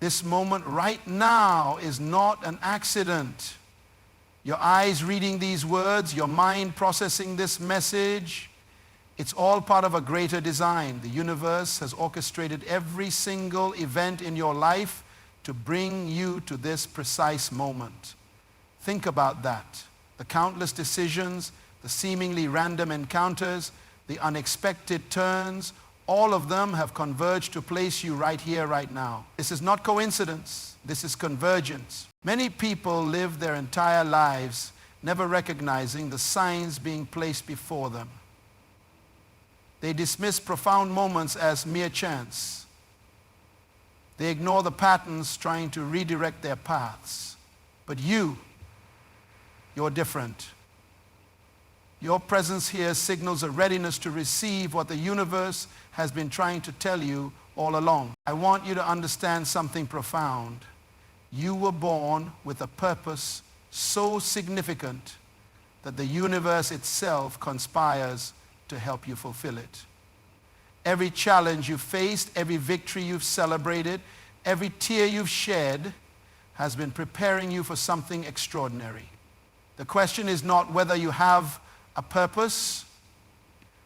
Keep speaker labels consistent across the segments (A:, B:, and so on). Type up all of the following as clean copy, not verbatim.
A: This moment right now is not an accident. Your eyes reading these words, your mind processing this message, it's all part of a greater design. The universe has orchestrated every single event in your life to bring you to this precise moment. Think about that. The countless decisions, the seemingly random encounters, the unexpected turns, all of them have converged to place you right here, right now. This is not coincidence. This is convergence. Many people live their entire lives never recognizing the signs being placed before them. They dismiss profound moments as mere chance. They ignore the patterns trying to redirect their paths. But you're different. Your presence here signals a readiness to receive what the universe has been trying to tell you all along. I want you to understand something profound. You were born with a purpose so significant that the universe itself conspires to help you fulfill it. Every challenge you faced, every victory you've celebrated, every tear you've shed has been preparing you for something extraordinary. The question is not whether you have a purpose.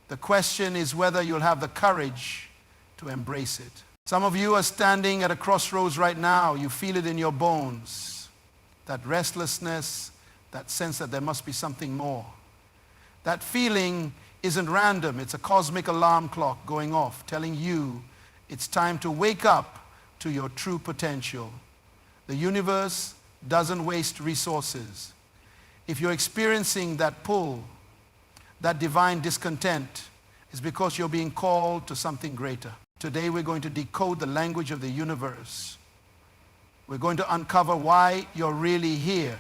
A: The question is whether you'll have the courage to embrace it. Some of you are standing at a crossroads right now. You feel it in your bones. That restlessness, that sense that there must be something more. That feeling isn't random. It's a cosmic alarm clock going off, telling you it's time to wake up to your true potential. The universe doesn't waste resources. If you're experiencing that pull, that divine discontent, it's because you're being called to something greater. Today we're going to decode the language of the universe. We're going to uncover why you're really here,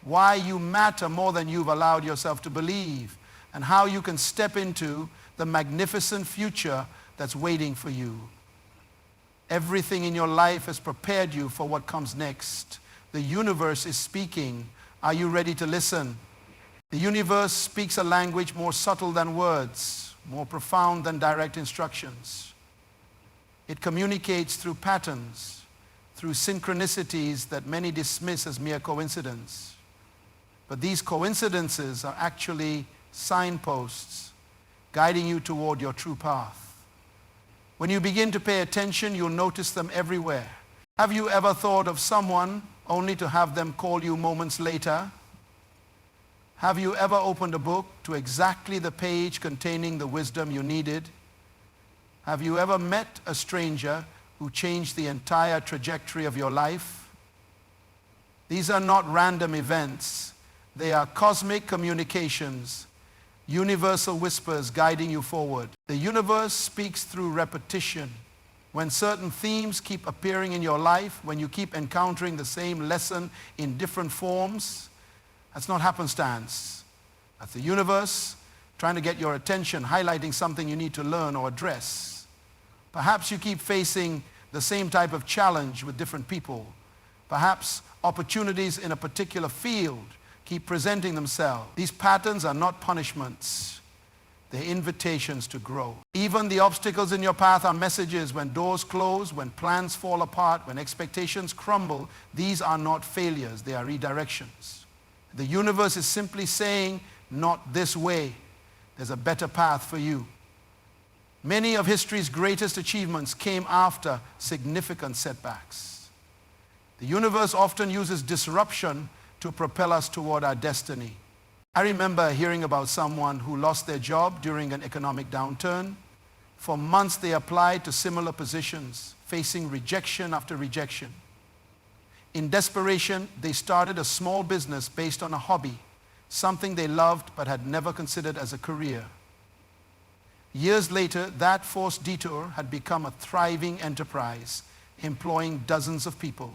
A: why you matter more than you've allowed yourself to believe, and how you can step into the magnificent future that's waiting for you. Everything in your life has prepared you for what comes next. The universe is speaking. Are you ready to listen? The universe speaks a language more subtle than words, more profound than direct instructions. It communicates through patterns, through synchronicities that many dismiss as mere coincidence. But these coincidences are actually signposts guiding you toward your true path. When you begin to pay attention, you'll notice them everywhere. Have you ever thought of someone only to have them call you moments later? Have you ever opened a book to exactly the page containing the wisdom you needed? Have you ever met a stranger who changed the entire trajectory of your life? These are not random events. They are cosmic communications, universal whispers guiding you forward. The universe speaks through repetition. When certain themes keep appearing in your life, when you keep encountering the same lesson in different forms, that's not happenstance. That's the universe trying to get your attention, highlighting something you need to learn or address. Perhaps you keep facing the same type of challenge with different people. Perhaps opportunities in a particular field keep presenting themselves. These patterns are not punishments. They're invitations to grow. Even the obstacles in your path are messages. When doors close, when plans fall apart, when expectations crumble, these are not failures. They are redirections. The universe is simply saying, not this way. There's a better path for you. Many of history's greatest achievements came after significant setbacks. The universe often uses disruption to propel us toward our destiny. I remember hearing about someone who lost their job during an economic downturn. For months they applied to similar positions, facing rejection after rejection. In desperation, they started a small business based on a hobby, something they loved but had never considered as a career. Years later, that forced detour had become a thriving enterprise, employing dozens of people.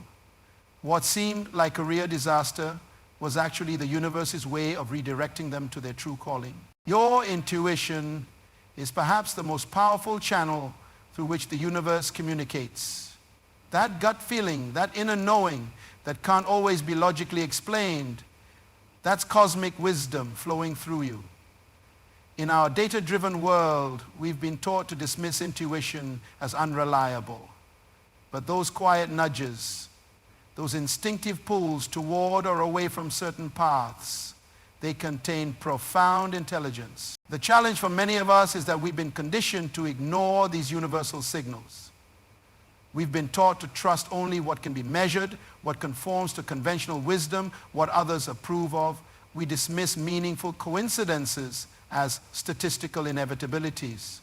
A: What seemed like career disaster was actually the universe's way of redirecting them to their true calling. Your intuition is perhaps the most powerful channel through which the universe communicates. That gut feeling, that inner knowing that can't always be logically explained, that's cosmic wisdom flowing through you. In our data-driven world, we've been taught to dismiss intuition as unreliable. But those quiet nudges, those instinctive pulls toward or away from certain paths, they contain profound intelligence. The challenge for many of us is that we've been conditioned to ignore these universal signals. We've been taught to trust only what can be measured, what conforms to conventional wisdom, what others approve of. We dismiss meaningful coincidences as statistical inevitabilities.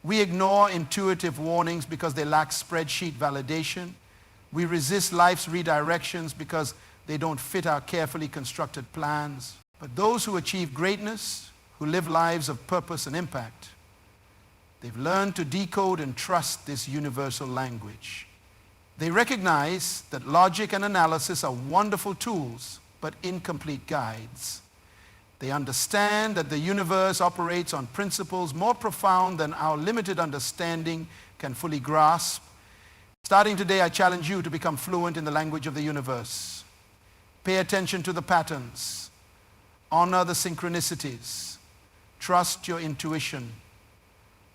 A: We ignore intuitive warnings because they lack spreadsheet validation. We resist life's redirections because they don't fit our carefully constructed plans. But those who achieve greatness, who live lives of purpose and impact, they've learned to decode and trust this universal language. They recognize that logic and analysis are wonderful tools, but incomplete guides. They understand that the universe operates on principles more profound than our limited understanding can fully grasp. Starting today, I challenge you to become fluent in the language of the universe. Pay attention to the patterns. Honor the synchronicities. Trust your intuition.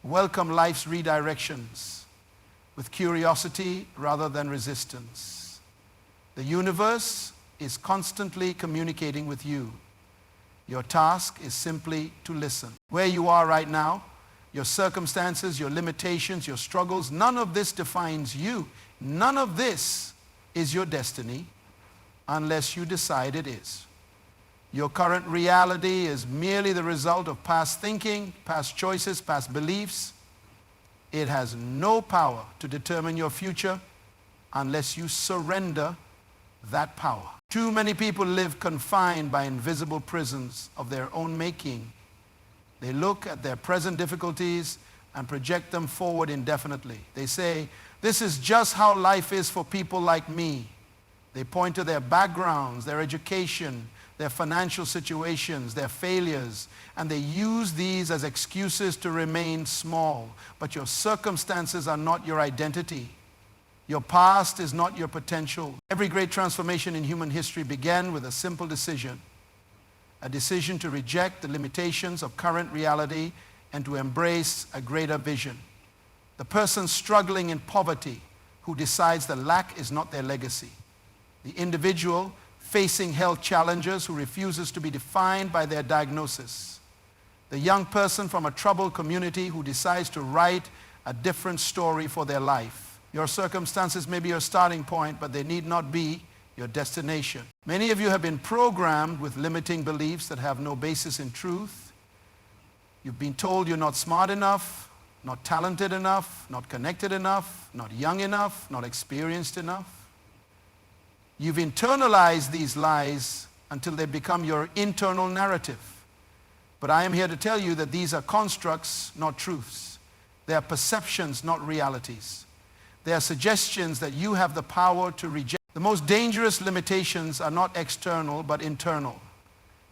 A: Welcome life's redirections with curiosity rather than resistance. The universe is constantly communicating with you. Your task is simply to listen. Where you are right now, your circumstances, your limitations, your struggles, none of this defines you. None of this is your destiny unless you decide it is. Your current reality is merely the result of past thinking, past choices, past beliefs. It has no power to determine your future unless you surrender that power. Too many people live confined by invisible prisons of their own making. They look at their present difficulties and project them forward indefinitely. They say, this is just how life is for people like me. They point to their backgrounds, their education, their financial situations, their failures, and they use these as excuses to remain small. But your circumstances are not your identity. Your past is not your potential. Every great transformation in human history began with a simple decision. A decision to reject the limitations of current reality and to embrace a greater vision. The person struggling in poverty who decides that lack is not their legacy. The individual facing health challenges who refuses to be defined by their diagnosis. The young person from a troubled community who decides to write a different story for their life. Your circumstances may be your starting point, but they need not be your destination. Many of you have been programmed with limiting beliefs that have no basis in truth. You've been told you're not smart enough, not talented enough, not connected enough, not young enough, not experienced enough. You've internalized these lies until they become your internal narrative. But I am here to tell you that these are constructs, not truths. They are perceptions, not realities. They are suggestions that you have the power to reject. The most dangerous limitations are not external, but internal.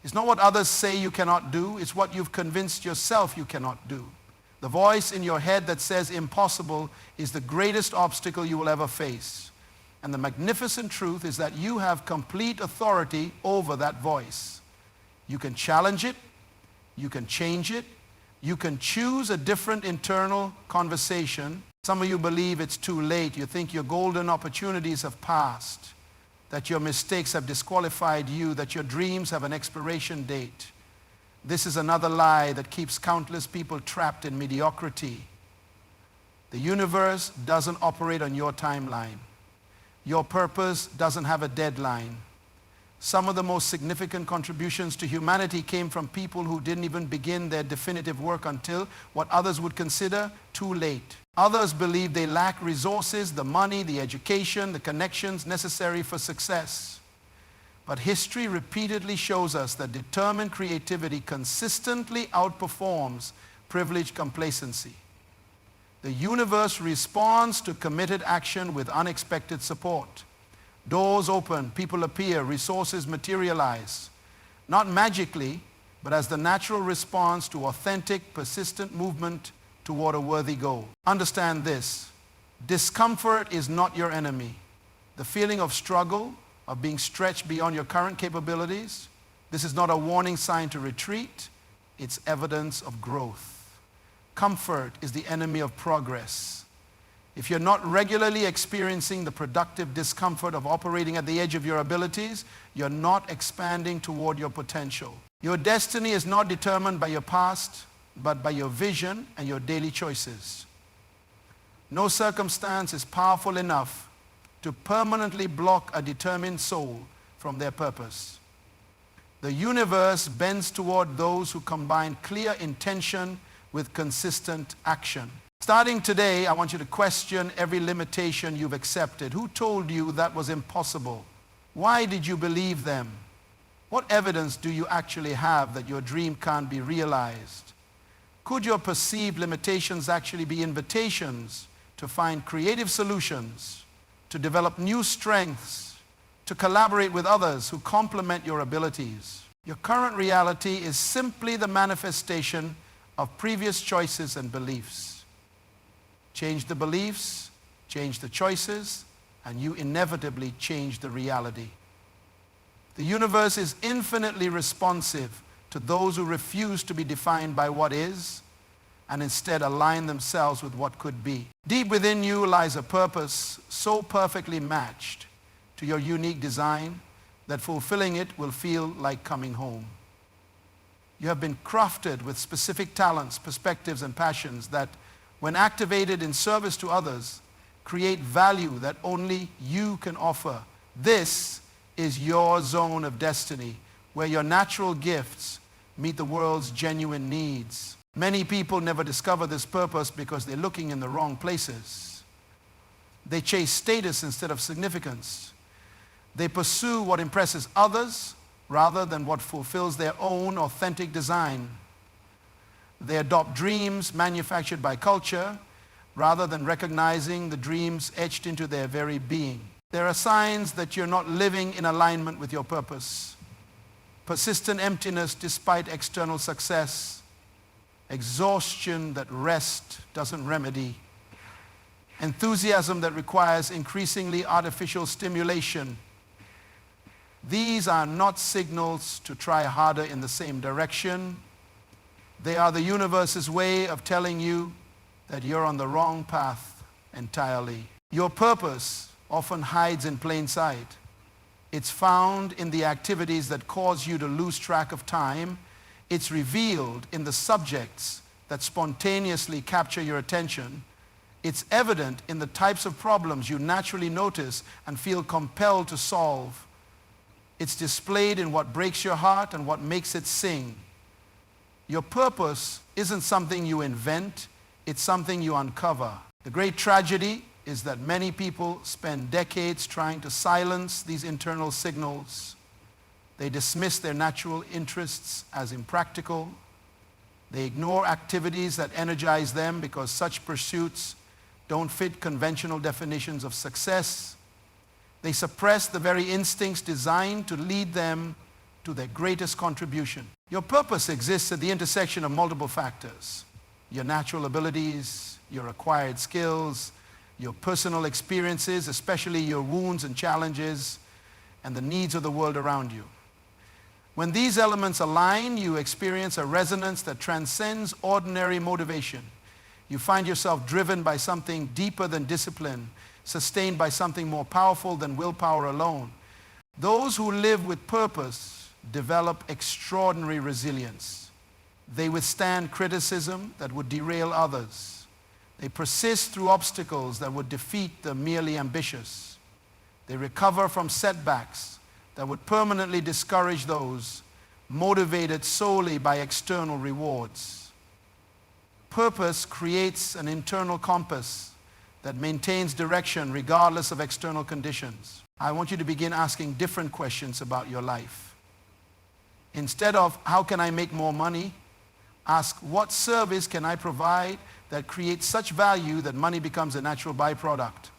A: It's not what others say you cannot do, it's what you've convinced yourself you cannot do. The voice in your head that says impossible is the greatest obstacle you will ever face. And the magnificent truth is that you have complete authority over that voice. You can challenge it, you can change it, you can choose a different internal conversation. Some of you believe it's too late. You think your golden opportunities have passed, that your mistakes have disqualified you, that your dreams have an expiration date. This is another lie that keeps countless people trapped in mediocrity. The universe doesn't operate on your timeline. Your purpose doesn't have a deadline. Some of the most significant contributions to humanity came from people who didn't even begin their definitive work until what others would consider too late. Others believe they lack resources, the money, the education, the connections necessary for success. But history repeatedly shows us that determined creativity consistently outperforms privileged complacency. The universe responds to committed action with unexpected support. Doors open, people appear, resources materialize. Not magically, but as the natural response to authentic, persistent movement toward a worthy goal. Understand this. Discomfort is not your enemy. The feeling of struggle, of being stretched beyond your current capabilities, this is not a warning sign to retreat. It's evidence of growth. Comfort is the enemy of progress. If you're not regularly experiencing the productive discomfort of operating at the edge of your abilities, you're not expanding toward your potential. Your destiny is not determined by your past, but by your vision and your daily choices. No circumstance is powerful enough to permanently block a determined soul from their purpose. The universe bends toward those who combine clear intention with consistent action. Starting today, I want you to question every limitation you've accepted. Who told you that was impossible? Why did you believe them? What evidence do you actually have that your dream can't be realized? Could your perceived limitations actually be invitations to find creative solutions, to develop new strengths, to collaborate with others who complement your abilities? Your current reality is simply the manifestation of previous choices and beliefs. Change the beliefs, change the choices, and you inevitably change the reality. The universe is infinitely responsive to those who refuse to be defined by what is and instead align themselves with what could be. Deep within you lies a purpose so perfectly matched to your unique design that fulfilling it will feel like coming home. You have been crafted with specific talents, perspectives, and passions that, when activated in service to others, create value that only you can offer. This is your zone of destiny, where your natural gifts meet the world's genuine needs. Many people never discover this purpose because they're looking in the wrong places. They chase status instead of significance. They pursue what impresses others rather than what fulfills their own authentic design. They adopt dreams manufactured by culture rather than recognizing the dreams etched into their very being. There are signs that you're not living in alignment with your purpose. Persistent emptiness despite external success. Exhaustion that rest doesn't remedy. Enthusiasm that requires increasingly artificial stimulation. These are not signals to try harder in the same direction. They are the universe's way of telling you that you're on the wrong path entirely. Your purpose often hides in plain sight. It's found in the activities that cause you to lose track of time. It's revealed in the subjects that spontaneously capture your attention. It's evident in the types of problems you naturally notice and feel compelled to solve. It's displayed in what breaks your heart and what makes it sing. Your purpose isn't something you invent, it's something you uncover. The great tragedy is that many people spend decades trying to silence these internal signals. They dismiss their natural interests as impractical. They ignore activities that energize them because such pursuits don't fit conventional definitions of success. They suppress the very instincts designed to lead them to their greatest contribution. Your purpose exists at the intersection of multiple factors. Your natural abilities, your acquired skills, your personal experiences, especially your wounds and challenges, and the needs of the world around you. When these elements align, you experience a resonance that transcends ordinary motivation. You find yourself driven by something deeper than discipline, sustained by something more powerful than willpower alone. Those who live with purpose develop extraordinary resilience. They withstand criticism that would derail others. They persist through obstacles that would defeat the merely ambitious. They recover from setbacks that would permanently discourage those motivated solely by external rewards. Purpose creates an internal compass that maintains direction regardless of external conditions. I want you to begin asking different questions about your life. Instead of, how can I make more money? Ask, what service can I provide that creates such value that money becomes a natural byproduct?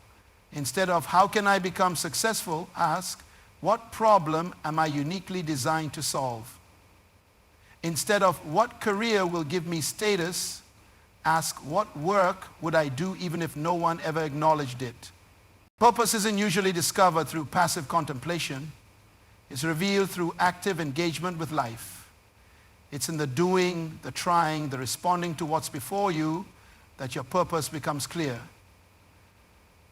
A: Instead of, how can I become successful? Ask, what problem am I uniquely designed to solve? Instead of, what career will give me status? Ask, what work would I do even if no one ever acknowledged it? Purpose isn't usually discovered through passive contemplation. It's revealed through active engagement with life. It's in the doing, the trying, the responding to what's before you that your purpose becomes clear.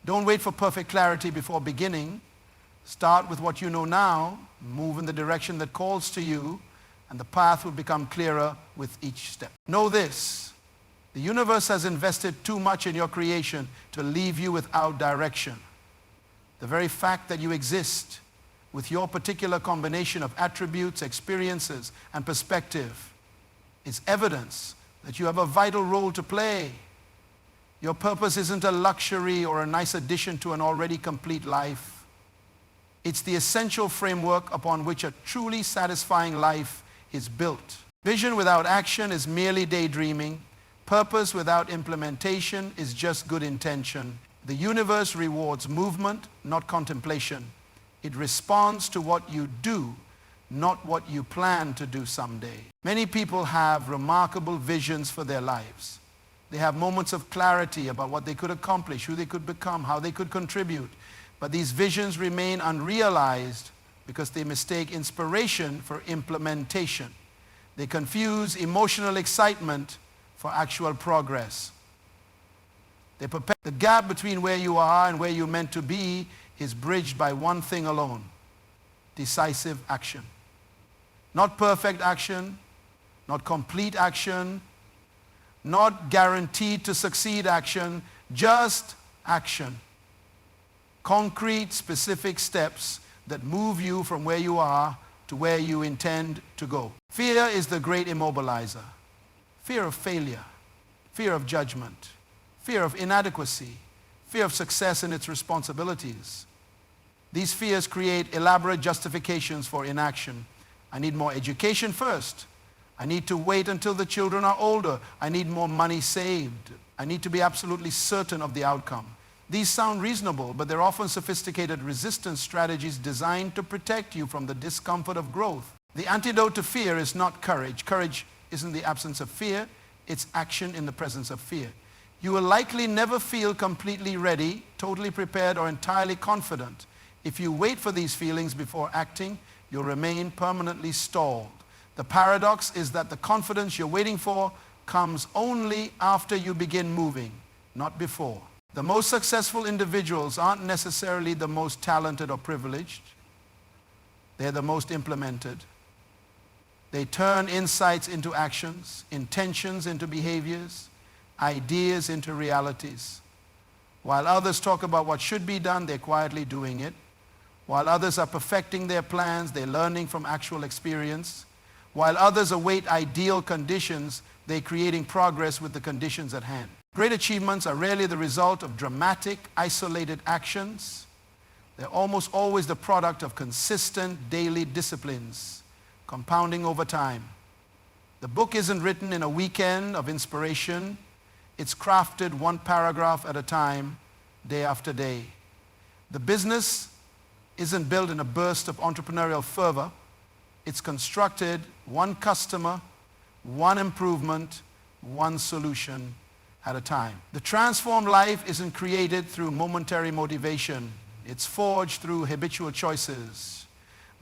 A: Don't wait for perfect clarity before beginning. Start with what you know now, move in the direction that calls to you, and the path will become clearer with each step. Know this, the universe has invested too much in your creation to leave you without direction. The very fact that you exist with your particular combination of attributes, experiences, and perspective is evidence that you have a vital role to play. Your purpose isn't a luxury or a nice addition to an already complete life. It's the essential framework upon which a truly satisfying life is built. Vision without action is merely daydreaming. Purpose without implementation is just good intention. The universe rewards movement, not contemplation. It responds to what you do, not what you plan to do someday. Many people have remarkable visions for their lives. They have moments of clarity about what they could accomplish, who they could become, how they could contribute. But these visions remain unrealized because they mistake inspiration for implementation. They confuse emotional excitement for actual progress. The gap between where you are and where you're meant to be is bridged by one thing alone: decisive action. Not perfect action, not complete action, not guaranteed to succeed action, just action. Concrete, specific steps that move you from where you are to where you intend to go. Fear is the great immobilizer. Fear of failure, fear of judgment, fear of inadequacy, fear of success in its responsibilities. These fears create elaborate justifications for inaction. I need more education first. I need to wait until the children are older. I need more money saved. I need to be absolutely certain of the outcome. These sound reasonable, but they're often sophisticated resistance strategies designed to protect you from the discomfort of growth. The antidote to fear is not courage. Courage isn't the absence of fear, it's action in the presence of fear. You will likely never feel completely ready, totally prepared, or entirely confident. If you wait for these feelings before acting, you'll remain permanently stalled. The paradox is that the confidence you're waiting for comes only after you begin moving, not before. The most successful individuals aren't necessarily the most talented or privileged. They're the most implemented. They turn insights into actions, intentions into behaviors, ideas into realities. While others talk about what should be done, they're quietly doing it. While others are perfecting their plans, they're learning from actual experience. While others await ideal conditions, they're creating progress with the conditions at hand. Great achievements are rarely the result of dramatic, isolated actions. They're almost always the product of consistent daily disciplines, compounding over time. The book isn't written in a weekend of inspiration. It's crafted one paragraph at a time, day after day. The business isn't built in a burst of entrepreneurial fervor. It's constructed one customer, one improvement, one solution at a time. The transformed life isn't created through momentary motivation. It's forged through habitual choices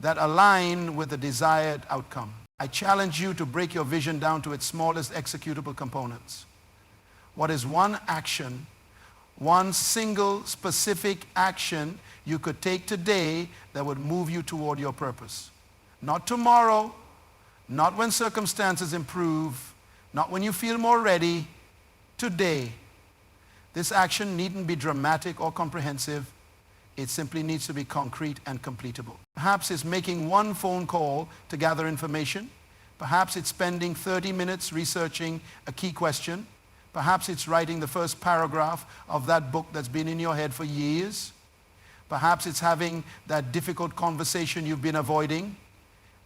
A: that align with the desired outcome. I challenge you to break your vision down to its smallest executable components. What is one action, one single specific action you could take today that would move you toward your purpose? Not tomorrow, not when circumstances improve, not when you feel more ready. Today. This action needn't be dramatic or comprehensive. It simply needs to be concrete and completable. Perhaps it's making one phone call to gather information. Perhaps it's spending 30 minutes researching a key question. Perhaps it's writing the first paragraph of that book that's been in your head for years. Perhaps it's having that difficult conversation you've been avoiding.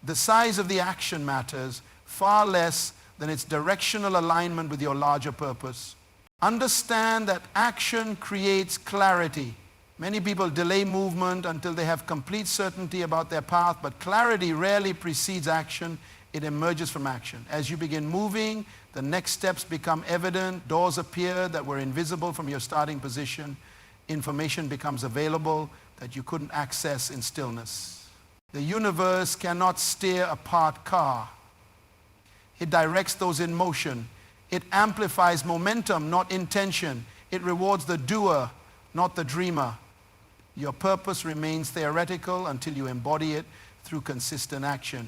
A: The size of the action matters far less than its directional alignment with your larger purpose. Understand that action creates clarity. Many people delay movement until they have complete certainty about their path, but clarity rarely precedes action. It emerges from action. As you begin moving, the next steps become evident. Doors appear that were invisible from your starting position. Information becomes available that you couldn't access in stillness. The universe cannot steer a parked car. It directs those in motion. It amplifies momentum, not intention. It rewards the doer, not the dreamer. Your purpose remains theoretical until you embody it through consistent action.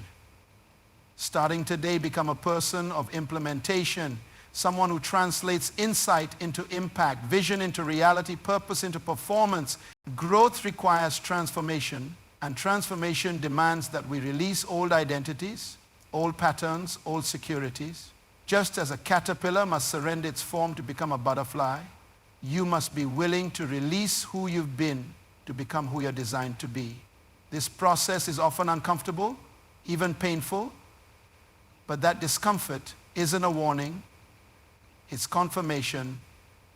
A: Starting today, become a person of implementation, someone who translates insight into impact, vision into reality, purpose into performance. Growth requires transformation, and transformation demands that we release old identities, old patterns, old securities. Just as a caterpillar must surrender its form to become a butterfly, you must be willing to release who you've been to become who you're designed to be. This process is often uncomfortable, even painful, but that discomfort isn't a warning. It's confirmation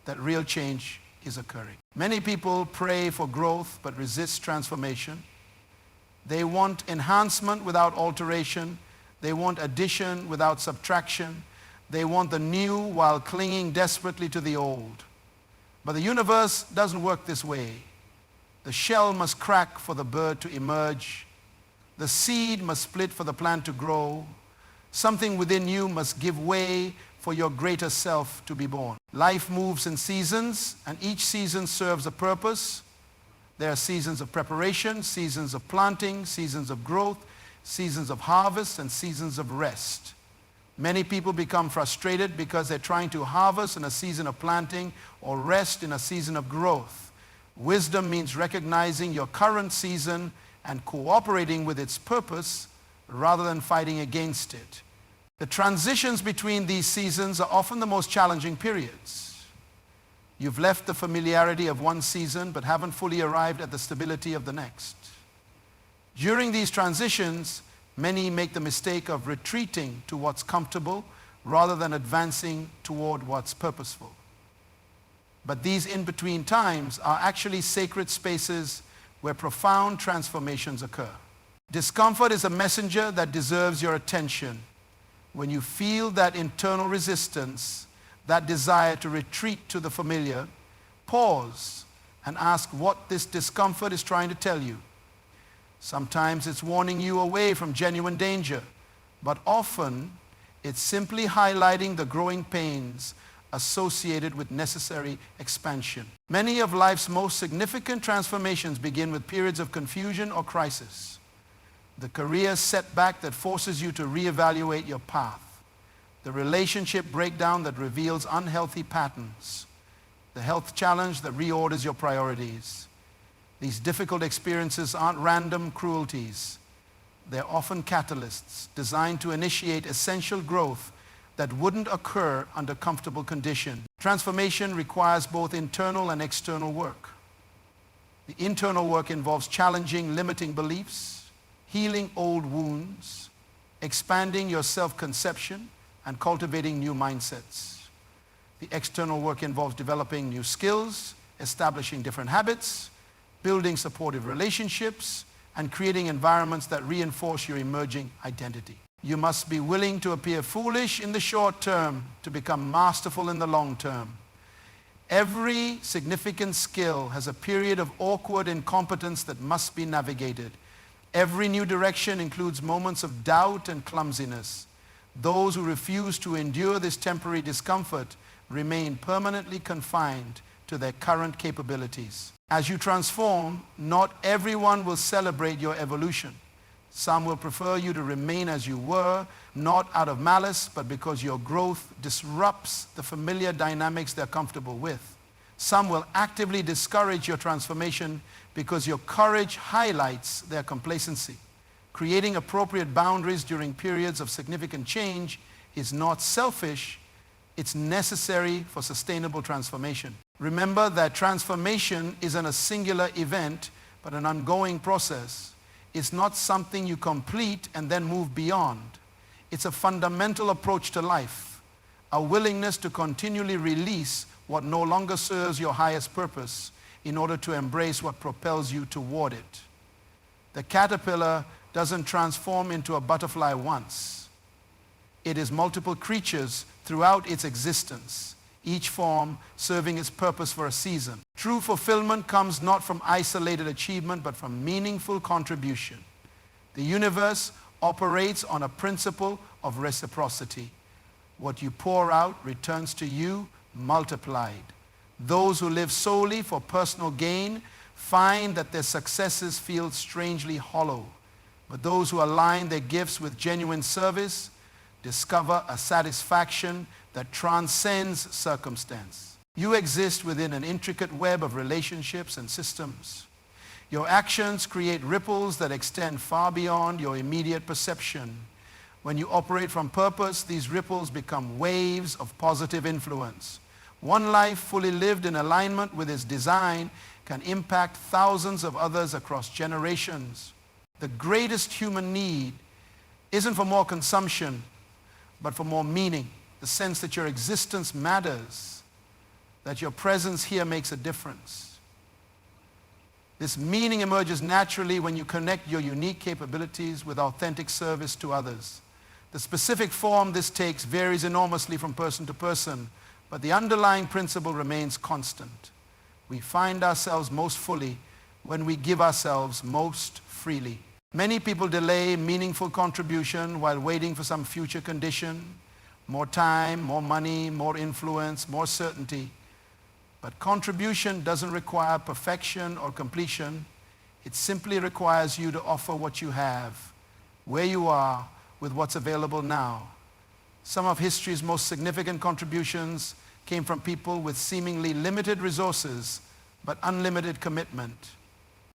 A: that real change is occurring. Many people pray for growth but resist transformation. They want enhancement without alteration. They want addition without subtraction. They want the new while clinging desperately to the old. But the universe doesn't work this way. The shell must crack for the bird to emerge. The seed must split for the plant to grow. Something within you must give way for your greater self to be born. Life moves in seasons, and each season serves a purpose. There are seasons of preparation, seasons of planting, seasons of growth, seasons of harvest, and seasons of rest. Many people become frustrated because they're trying to harvest in a season of planting or rest in a season of growth. Wisdom means recognizing your current season and cooperating with its purpose rather than fighting against it. The transitions between these seasons are often the most challenging periods. You've left the familiarity of one season but haven't fully arrived at the stability of the next. During these transitions, many make the mistake of retreating to what's comfortable rather than advancing toward what's purposeful. But these in-between times are actually sacred spaces where profound transformations occur. Discomfort is a messenger that deserves your attention. When you feel that internal resistance, that desire to retreat to the familiar, pause and ask what this discomfort is trying to tell you. Sometimes it's warning you away from genuine danger, but often it's simply highlighting the growing pains associated with necessary expansion. Many of life's most significant transformations begin with periods of confusion or crisis. The career setback that forces you to reevaluate your path. The relationship breakdown that reveals unhealthy patterns. The health challenge that reorders your priorities. These difficult experiences aren't random cruelties. They're often catalysts designed to initiate essential growth that wouldn't occur under comfortable conditions. Transformation requires both internal and external work. The internal work involves challenging limiting beliefs, healing old wounds, expanding your self-conception, and cultivating new mindsets. The external work involves developing new skills, establishing different habits, building supportive relationships, and creating environments that reinforce your emerging identity. You must be willing to appear foolish in the short term to become masterful in the long term. Every significant skill has a period of awkward incompetence that must be navigated. Every new direction includes moments of doubt and clumsiness. Those who refuse to endure this temporary discomfort remain permanently confined to their current capabilities. As you transform, not everyone will celebrate your evolution. Some will prefer you to remain as you were, not out of malice, but because your growth disrupts the familiar dynamics they're comfortable with. Some will actively discourage your transformation because your courage highlights their complacency. Creating appropriate boundaries during periods of significant change is not selfish, it's necessary for sustainable transformation. Remember that transformation isn't a singular event, but an ongoing process. It's not something you complete and then move beyond. It's a fundamental approach to life, a willingness to continually release what no longer serves your highest purpose in order to embrace what propels you toward it. The caterpillar doesn't transform into a butterfly once. It is multiple creatures throughout its existence, each form serving its purpose for a season. True fulfillment comes not from isolated achievement, but from meaningful contribution. The universe operates on a principle of reciprocity. What you pour out returns to you multiplied. Those who live solely for personal gain find that their successes feel strangely hollow. But those who align their gifts with genuine service discover a satisfaction that transcends circumstance. You exist within an intricate web of relationships and systems. Your actions create ripples that extend far beyond your immediate perception. When you operate from purpose, these ripples become waves of positive influence. One life fully lived in alignment with its design can impact thousands of others across generations. The greatest human need isn't for more consumption, but for more meaning, the sense that your existence matters, that your presence here makes a difference. This meaning emerges naturally when you connect your unique capabilities with authentic service to others. The specific form this takes varies enormously from person to person, but the underlying principle remains constant. We find ourselves most fully when we give ourselves most freely. Many people delay meaningful contribution while waiting for some future condition, more time, more money, more influence, more certainty. But contribution doesn't require perfection or completion. It simply requires you to offer what you have, where you are, with what's available now. Some of history's most significant contributions came from people with seemingly limited resources, but unlimited commitment.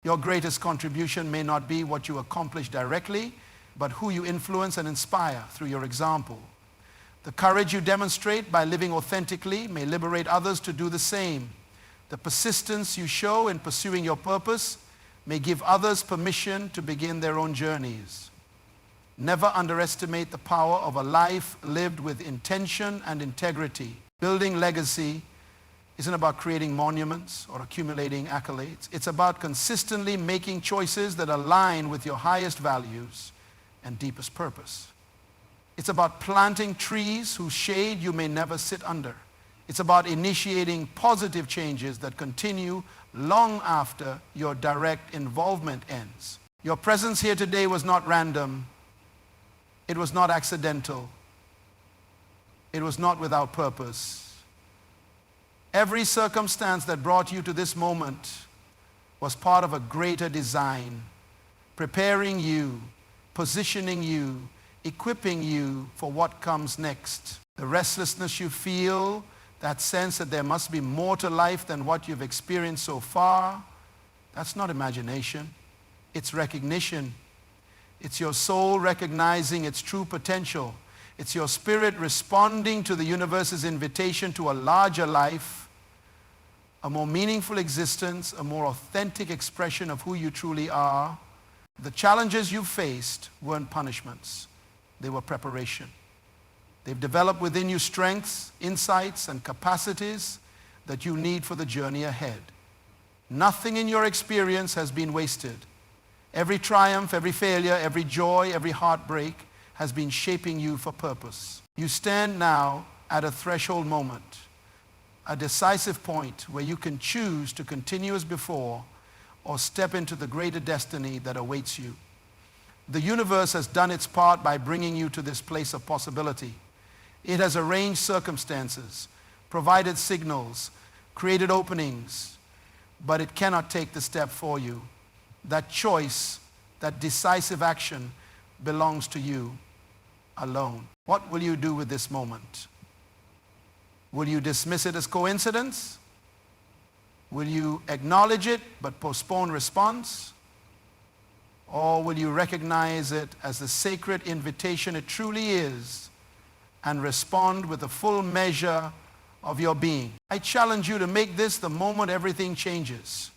A: Your greatest contribution may not be what you accomplish directly, but who you influence and inspire through your example. The courage you demonstrate by living authentically may liberate others to do the same. The persistence you show in pursuing your purpose may give others permission to begin their own journeys. Never underestimate the power of a life lived with intention and integrity. Building legacy isn't about creating monuments or accumulating accolades. It's about consistently making choices that align with your highest values and deepest purpose. It's about planting trees whose shade you may never sit under. It's about initiating positive changes that continue long after your direct involvement ends. Your presence here today was not random. It was not accidental. It was not without purpose. Every circumstance that brought you to this moment was part of a greater design, preparing you, positioning you, equipping you for what comes next. The restlessness you feel, that sense that there must be more to life than what you've experienced so far, that's not imagination. It's recognition. It's your soul recognizing its true potential. It's your spirit responding to the universe's invitation to a larger life, a more meaningful existence, a more authentic expression of who you truly are. The challenges you faced weren't punishments. They were preparation. They've developed within you strengths, insights, and capacities that you need for the journey ahead. Nothing in your experience has been wasted. Every triumph, every failure, every joy, every heartbreak has been shaping you for purpose. You stand now at a threshold moment, a decisive point where you can choose to continue as before or step into the greater destiny that awaits you. The universe has done its part by bringing you to this place of possibility. It has arranged circumstances, provided signals, created openings, but it cannot take the step for you. That choice, that decisive action belongs to you alone. What will you do with this moment? Will you dismiss it as coincidence? Will you acknowledge it but postpone response? Or will you recognize it as the sacred invitation it truly is and respond with the full measure of your being? I challenge you to make this the moment everything changes,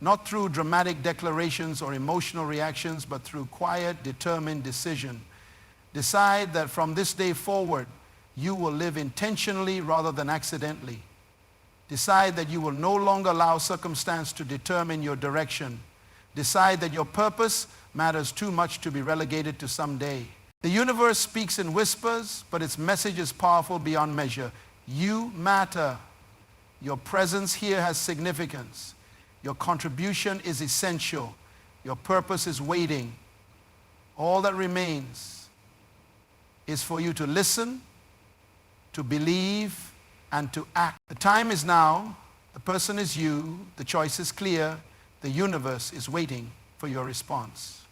A: not through dramatic declarations or emotional reactions, but through quiet, determined decision. Decide that from this day forward, you will live intentionally rather than accidentally. Decide that you will no longer allow circumstance to determine your direction. Decide that your purpose matters too much to be relegated to someday. The universe speaks in whispers, but its message is powerful beyond measure. You matter. Your presence here has significance. Your contribution is essential. Your purpose is waiting. All that remains is for you to listen, to believe, and to act. The time is now. The person is you. The choice is clear. The universe is waiting for your response.